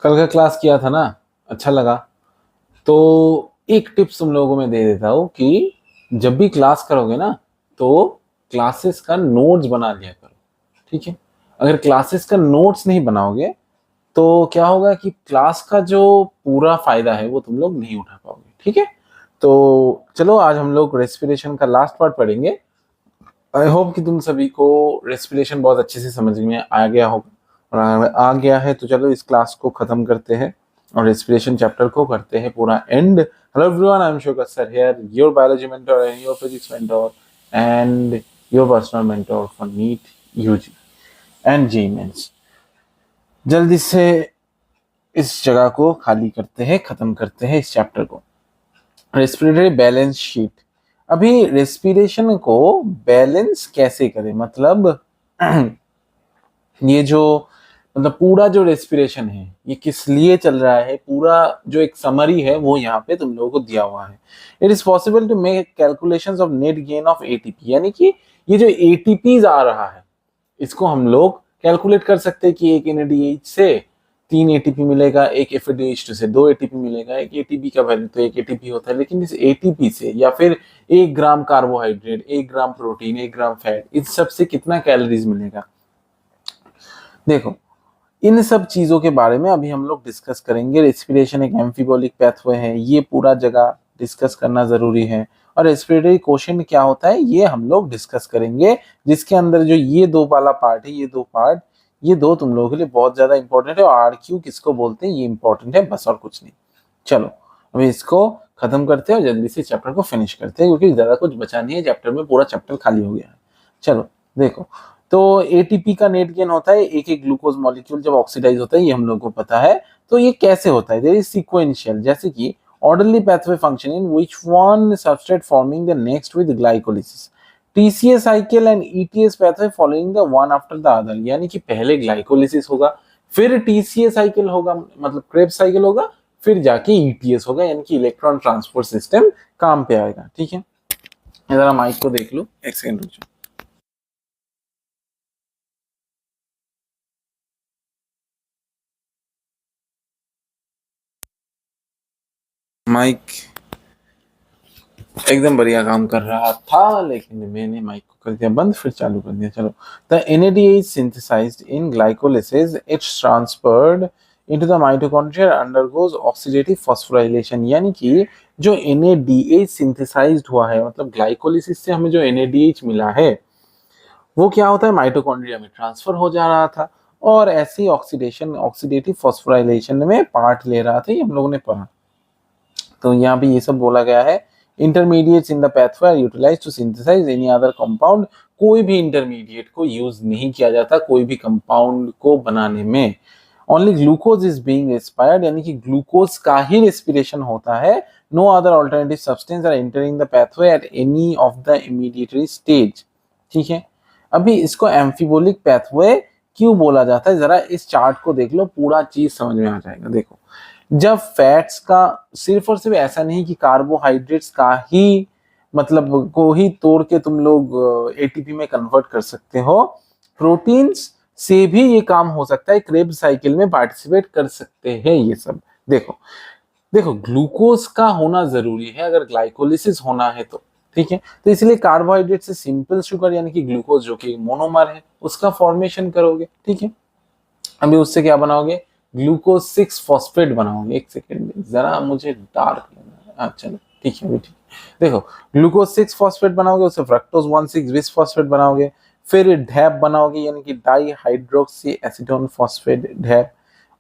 कल का क्लास किया था ना, अच्छा लगा। तो एक टिप्स तुम लोगों को मैं दे देता हूँ कि जब भी क्लास करोगे ना, तो क्लासेस का नोट्स बना लिया करो। ठीक है, अगर क्लासेस का नोट्स नहीं बनाओगे तो क्या होगा कि क्लास का जो पूरा फायदा है वो तुम लोग नहीं उठा पाओगे। ठीक है, तो चलो आज हम लोग रेस्पिरेशन का लास्ट पार्ट पढ़ेंगे। आई होप कि तुम सभी को रेस्पिरेशन बहुत अच्छे से समझ में आ गया होगा, और आ गया है तो चलो इस क्लास को खत्म करते हैं और रेस्पिरेशन चैप्टर को करते हैं पूरा end. Hello everyone, I am Shaukat sir here, your biology mentor and your physics mentor and your personal mentor for NEET UG and JEE mains. जल्दी से इस जगह को खाली करते हैं, खत्म करते हैं इस चैप्टर को। Respiratory balance sheet. अभी रेस्पिरेशन को बैलेंस कैसे करें, मतलब ये जो मतलब पूरा जो रेस्पिरेशन है ये किस लिए चल रहा है, पूरा जो एक समरी है वो यहाँ पे तुम लोगों को दिया हुआ है। It is possible to make calculations of net gain of ATP, यानी कि ये जो एटीपी आ रहा है इसको हम लोग कैलकुलेट कर सकते हैं कि एक एनएडीएच से 3 एटीपी मिलेगा, एक एफएडीएच से 2 एटीपी मिलेगा। एक एटीपी का वैल्यू तो 1 एटीपी होता है, लेकिन इस एटीपी से या फिर 1 ग्राम कार्बोहाइड्रेट, 1 ग्राम प्रोटीन, 1 ग्राम फैट, इस सब से कितना कैलोरीज मिलेगा। देखो, इन सब चीजों के बारे में अभी हम लोग डिस्कस करेंगे। रेस्पिरेशन एक एम्फिबोलिक पैथवे है, ये पूरा जगह डिस्कस करना जरूरी है। और रेस्पिरेटरी क्वेश्चन क्या होता है ये हम लोग डिस्कस करेंगे, जिसके अंदर जो ये दो वाला पार्ट है, ये दो पार्ट, ये दो तुम लोगों के लिए बहुत ज्यादा इंपॉर्टेंट है। और आरक्यू किसको बोलते हैं ये इंपॉर्टेंट है, बस और कुछ नहीं। चलो अभी इसको खत्म करते हैं और जल्दी से चैप्टर को फिनिश करते हैं, क्योंकि ज्यादा कुछ बचा नहीं है चैप्टर में, पूरा चैप्टर खाली हो गया है। चलो देखो, तो एटीपी का नेट गेन होता है एक एक ग्लूकोज मॉलिक्यूल जब ऑक्सीडाइज होता है, ये हम लोग को पता है। तो ये कैसे होता है, देयर इज सीक्वेंशियल, जैसे कि orderly pathway function in which one substrate forming the next with glycolysis, TCA cycle and ETS pathway following the one after the other, यानी कि पहले ग्लाइकोलिसिस होगा, फिर TCA साइकिल होगा, मतलब क्रेब्स साइकिल होगा, फिर जाके ETS होगा, यानी कि इलेक्ट्रॉन ट्रांसपोर्ट सिस्टम काम पे आएगा। ठीक है, जरा माइक को देख लो, एक सेकंड रुक जाओ। माइक एकदम बढ़िया काम कर रहा था, लेकिन मैंने माइक को कर दिया बंद, फिर चालू कर दिया। चलो, the NADH synthesized in glycolysis, it's transferred into the mitochondria undergoes oxidative phosphorylation, यानी कि जो NADH synthesized हुआ है, मतलब ग्लाइकोलिसिस से हमें जो NADH मिला है वो क्या होता है, माइटोकॉन्ड्रिया में ट्रांसफर हो जा रहा था और ऐसे ही ऑक्सीडेशन, ऑक्सीडेटिव फॉस्फोराइलेशन में पार्ट ले रहा था, ये हम लोगों ने पढ़ा। तो यहाँ पे ये सब बोला गया है, intermediates in the pathway are utilised to synthesise any other compound. कोई भी इंटरमीडिएट को यूज नहीं किया जाता कोई भी कंपाउंड को बनाने में। Only glucose is being respired, यानी कि ग्लूकोज का ही रेस्पिरेशन होता है। No other alternative substance are entering the pathway at any of the intermediary stage. ठीक है, अभी इसको एम्फिबोलिक पैथवे क्यों बोला जाता है, जरा इस चार्ट को देख लो, पूरा चीज समझ में आ जाएगा। देखो, जब फैट्स का सिर्फ और सिर्फ ऐसा नहीं कि कार्बोहाइड्रेट्स का ही मतलब को ही तोड़ के तुम लोग एटीपी में कन्वर्ट कर सकते हो, प्रोटीन्स से भी ये काम हो सकता है, क्रेब्स साइकिल में पार्टिसिपेट कर सकते हैं ये सब। देखो देखो, ग्लूकोज का होना जरूरी है अगर ग्लाइकोलिसिस होना है तो। ठीक है, तो इसलिए कार्बोहाइड्रेट से सिंपल शुगर यानी कि ग्लूकोज जो कि मोनोमर है उसका फॉर्मेशन करोगे। ठीक है, अभी उससे क्या बनाओगे, ग्लूकोज 6 फॉस्फेट बनाओगे। एक सेकेंड जरा मुझे डार्क लेना है, चलो ठीक है अभी ठीक। देखो, ग्लूकोज 6 फॉस्फेट बनाओगे, उससे फ्रक्टोज 1,6 बिस फॉस्फेट बनाओगे, फिर ढैप बनाओगे यानी कि डाई हाइड्रोक्सी एसीटोन फॉस्फेट ढैप,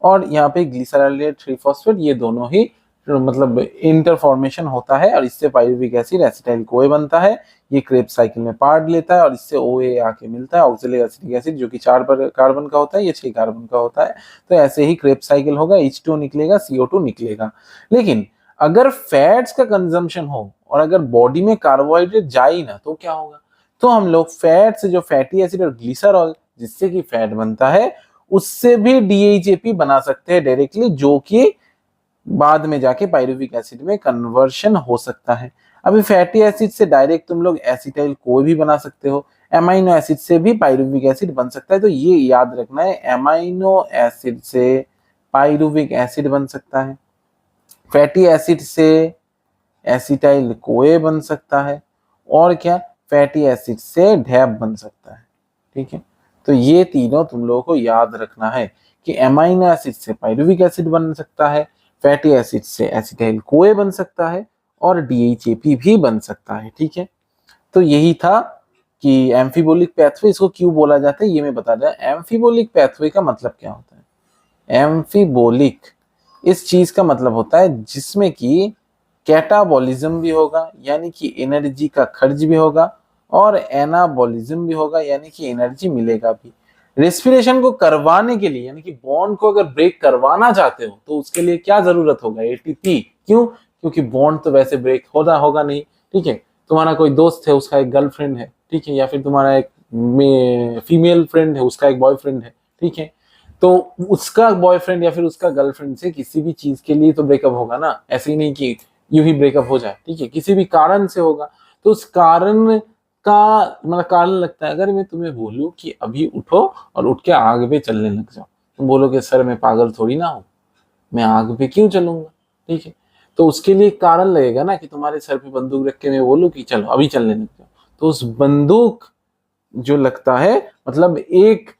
और यहाँ पे ग्लिसरॉल 3 फॉस्फेट, ये दोनों ही मतलब इंटर फॉर्मेशन होता है और इससे पाइरुविक एसिड एसिटाइल कोए बनता है। ये क्रेब्स साइकिल में पार्ट लेता है और इससे ओए आके मिलता है, ऑक्सैलिक एसिटिक एसिड, जो कि 4 कार्बन का होता है, ये 6 कार्बन का होता है। तो ऐसे ही क्रेब्स साइकिल होगा, H2 निकलेगा, CO2 निकलेगा। लेकिन अगर फैट्स का कंजम्पशन हो और अगर बॉडी में कार्बोहाइड्रेट जाए ना तो क्या होगा, तो हम लोग फैट से जो फैटी एसिड और ग्लिसरॉल जिससे कि फैट बनता है उससे भी DHAP बना सकते हैं डायरेक्टली, जो कि बाद में जाके पाइरुविक एसिड में कन्वर्शन हो सकता है। अभी फैटी एसिड से डायरेक्ट तुम लोग एसिटाइल को भी बना सकते हो, एमाइनो एसिड से भी पाइरुविक एसिड बन सकता है। तो ये याद रखना है, एमाइनो एसिड से पाइरुविक एसिड बन सकता है, फैटी एसिड से एसिटाइल कोए बन सकता है, और क्या, फैटी एसिड से ढैप बन सकता है। ठीक है, तो ये तीनों तुम लोगों को याद रखना है कि एमाइनो एसिड से पाइरुविक एसिड बन सकता है, फैटी एसिड से एसिटाइल कोए बन सकता है, और डीएचएपी भी बन सकता है। ठीक है, तो यही था कि एम्फीबोलिक पैथवे इसको क्यों बोला जाता है, ये मैं बता दें। एम्फीबोलिक पैथवे का मतलब क्या होता है? एम्फीबोलिक इस चीज का मतलब होता है जिसमें कि कैटाबॉलिज्म भी होगा, यानी कि एनर्जी का खर्च भी होगा, और एनाबॉलिज्म भी होगा, यानी कि एनर्जी मिलेगा भी। रेस्पिरेशन को करवाने के लिए, यानी कि बॉन्ड को अगर ब्रेक करवाना चाहते हो तो उसके लिए क्या जरूरत होगा? एटीपी। क्यों? क्योंकि बॉन्ड तो वैसे ब्रेक होगा नहीं। ठीक है, तुम्हारा कोई दोस्त है, उसका एक गर्लफ्रेंड है, ठीक है, या फिर तुम्हारा एक फीमेल फ्रेंड है, उसका एक बॉयफ्रेंड है, ठीक है, तो उसका बॉयफ्रेंड या फिर उसका गर्लफ्रेंड से किसी भी चीज के लिए तो ब्रेकअप होगा ना, ऐसे ही नहीं कि यूं ही ब्रेकअप हो जाए। ठीक है, किसी भी कारण से होगा, तो उस कारण का मतलब कारण लगता है। अगर मैं तुम्हें बोलूं कि अभी उठो और उठ के आग पे चलने लग जाओ, तुम बोलोगे सर मैं पागल थोड़ी ना हूं, मैं आग पे क्यों चलूंगा? ठीक है, तो उसके लिए कारण लगेगा ना कि तुम्हारे सर पे बंदूक रख के मैं बोलूं कि चलो अभी चलने लग जाओ, तो उस बंदूक जो लगता है मतलब एक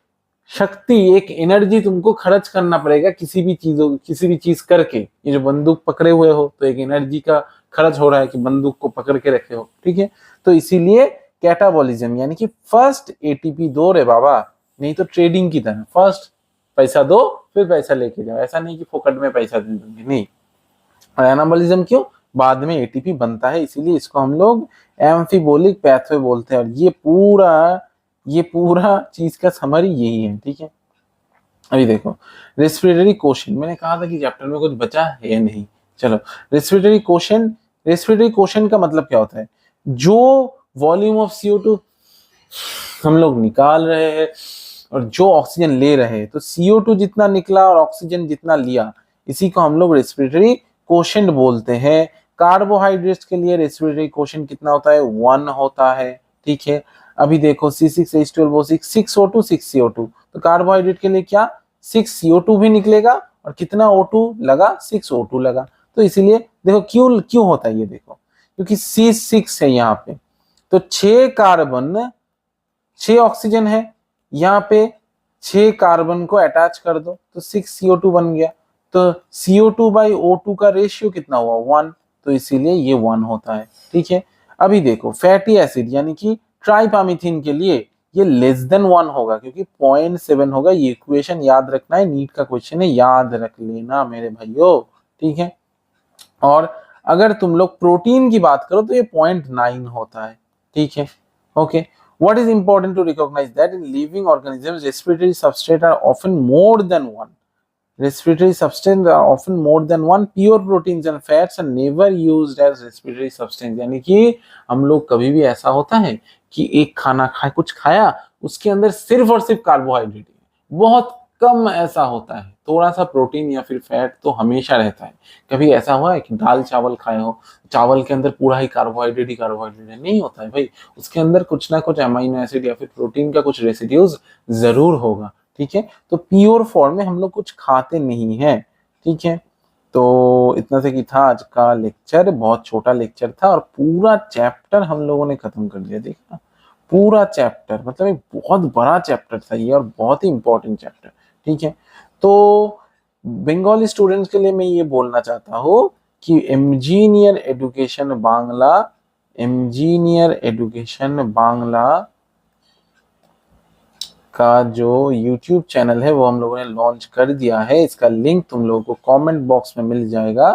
शक्ति, एक एनर्जी तुमको खर्च करना पड़ेगा किसी भी चीज करके। ये जो बंदूक पकड़े हुए हो तो एक एनर्जी का खर्च हो रहा है कि बंदूक को पकड़ के रखे हो। ठीक है, तो इसीलिए कैटाबॉलिज्म, यानी कि फर्स्ट एटीपी दो रे बाबा, नहीं तो ट्रेडिंग की तरह फर्स्ट पैसा दो फिर पैसा लेके जाओ, ऐसा नहीं कि फोकट में पैसा दे दूंगे, नहीं। और एनाबॉलिज्म क्यों? बाद में एटीपी बनता है, इसीलिए इसको हम लोग एम्फीबोलिक पैथवे बोलते हैं। और ये पूरा चीज का समरी यही है। ठीक है, अभी देखो रेस्पिरेटरी क्वेश्चन, मैंने कहा था कि चैप्टर में कुछ बचा है या नहीं। चलो, रेस्पिरेटरी क्वेश्चन का मतलब क्या होता है? जो वॉल्यूम ऑफ CO2 हम लोग निकाल रहे हैं और जो ऑक्सीजन ले रहे हैं, तो CO2 जितना निकला और ऑक्सीजन जितना लिया, इसी को हम लोग रेस्पिरेटरी क्वोशंट बोलते हैं। कार्बोहाइड्रेट्स के लिए रेस्पिरेटरी क्वोशंट कितना होता है? 1 होता है। ठीक है, अभी देखो C6H12O6 6O2 6CO2, तो कार्बोहाइड्रेट के लिए क्या 6CO2 भी निकलेगा और कितना O2 लगा? 6O2 लगा। तो इसीलिए देखो क्यों क्यों होता है ये, देखो क्योंकि C6 है यहाँ पे, तो 6 कार्बन 6 ऑक्सीजन है, यहाँ पे 6 कार्बन को अटैच कर दो तो 6CO2 बन गया। तो CO2/O2 का रेशियो कितना हुआ? 1, तो इसीलिए ये 1 होता है। ठीक है, अभी देखो फैटी एसिड यानी कि ट्राइपामिथिन के लिए ये लेस देन 1 होगा, क्योंकि 0.7 होगा। ये इक्वेशन याद रखना है, नीट का क्वेश्चन है, याद रख लेना मेरे भाइयों। ठीक है, और अगर तुम लोग प्रोटीन की बात करो तो ये 0.9 होता है। ठीक है, okay. What is important to recognize that in living organisms, respiratory substrates are often more than one. Respiratory substances are often more than one. Pure proteins and fats are never used as respiratory substance. यानी कि हम लोग कभी भी ऐसा होता है कि एक खाना खाए, कुछ खाया, उसके अंदर सिर्फ और सिर्फ कार्बोहाइड्रेट है, बहुत कम ऐसा होता है। थोड़ा सा प्रोटीन या फिर फैट तो हमेशा रहता है। कभी ऐसा हुआ है कि दाल चावल खाए हो, चावल के अंदर पूरा ही कार्बोहाइड्रेट है? नहीं होता है भाई, उसके अंदर कुछ ना कुछ अमीनो एसिड या फिर प्रोटीन का कुछ रेसिड्यूज जरूर होगा। ठीक है, तो प्योर फॉर्म में हम लोग कुछ खाते नहीं है। ठीक है, तो इतना से कि था आज का लेक्चर, बहुत छोटा लेक्चर था और पूरा चैप्टर हम लोगों ने खत्म कर दिया। देखा, पूरा चैप्टर, मतलब एक बहुत बड़ा चैप्टर था ये और बहुत ही इंपॉर्टेंट चैप्टर। ठीक है, तो बंगाली स्टूडेंट्स के लिए मैं ये बोलना चाहता हूँ कि इंजीनियर एजुकेशन बांग्ला का जो YouTube चैनल है वो हम लोगों ने लॉन्च कर दिया है। इसका लिंक तुम लोगों को कमेंट बॉक्स में मिल जाएगा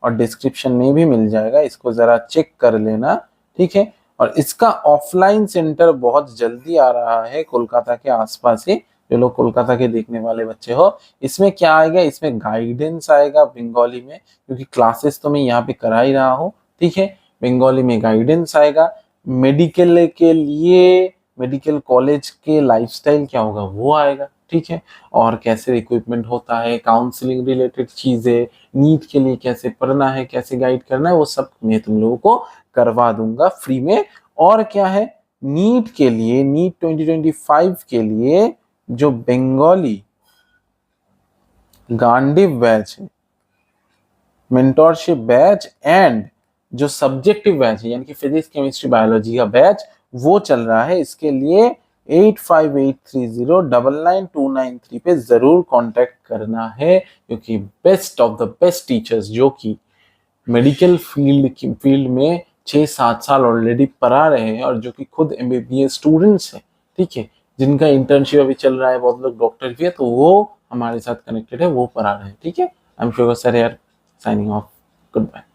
और डिस्क्रिप्शन में भी मिल जाएगा, इसको जरा चेक कर लेना। ठीक है, और इसका ऑफलाइन सेंटर बहुत जल्दी आ रहा है कोलकाता के आसपास ही। जो लोग कोलकाता के देखने वाले बच्चे हो, इसमें क्या आएगा? इसमें गाइडेंस आएगा बंगाली में, क्योंकि क्लासेस तो मैं यहाँ पे करा ही रहा हूँ। ठीक है, बंगाली में गाइडेंस आएगा। मेडिकल के लिए, मेडिकल कॉलेज के लाइफस्टाइल क्या होगा वो आएगा। ठीक है, और कैसे इक्विपमेंट होता है, काउंसलिंग रिलेटेड चीजें, नीट के लिए कैसे पढ़ना है, कैसे गाइड करना है, वो सब मैं तुम लोगों को करवा दूंगा फ्री में। और क्या है, नीट के लिए, नीट 2025 के लिए जो बंगाली गांडीव बैच है, मेंटोरशिप बैच एंड जो सब्जेक्टिव बैच है यानी कि फिजिक्स केमिस्ट्री बायोलॉजी का बैच वो चल रहा है। इसके लिए 8583099293 पे जरूर कांटेक्ट करना है, क्योंकि best of the best teachers जो कि मेडिकल फील्ड में 6-7 साल ऑलरेडी पढ़ा रहे हैं और जो कि खुद एमबीबीएस स्टूडेंट्स हैं, ठीक है, जिनका इंटर्नशिप अभी चल रहा है, बहुत लोग डॉक्टर भी है, तो वो हमारे साथ कनेक्टेड है, वो पढ़ा रहे हैं, ठीक है। आई एम श्योर सर यार, साइनिंग ऑफ, गुड बाय।